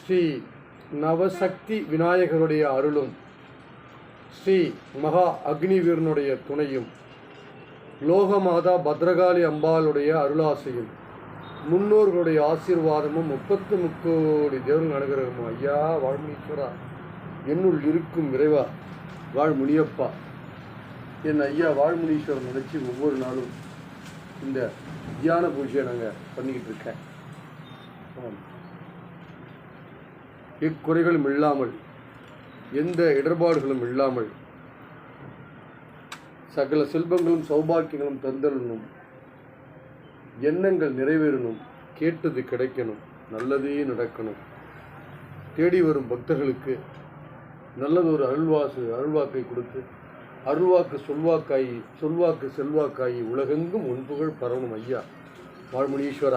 ஸ்ரீ நவசக்தி விநாயகருடைய அருளும் ஸ்ரீ மகா அக்னிவீரனுடைய துணையும் லோகமாதா பத்ரகாளி அம்பாளுடைய அருளாசையும் முன்னோர்களுடைய ஆசீர்வாதமும் 33 கோடி தேவர்கள் அனுகிரகமும் ஐயா வாழ்முனீஸ்வரா, என்னுள் இருக்கும் இறைவா வாழ்முனியப்பா, என் ஐயா வாழ்முனீஸ்வரன் நினைச்சு ஒவ்வொரு நாளும் இந்த தியான பூஜையை நாங்கள் பண்ணிக்கிட்டு இருக்கேன். இக்குறைகளும் இல்லாமல், எந்த இடர்பாடுகளும் இல்லாமல், சகல செல்வங்களும் சௌபாக்கியங்களும் தந்தரணும், எண்ணங்கள் நிறைவேறணும், கேட்டது கிடைக்கணும், நல்லதே நடக்கணும், தேடி வரும் பக்தர்களுக்கு நல்லதொரு அருள்வாக்கை கொடுத்து அருள்வாக்கு சொல்வாக்கு செல்வாக்காயி உலகெங்கும் உன்புகழ் பரவணும் ஐயா வாழ்முனீஸ்வரா.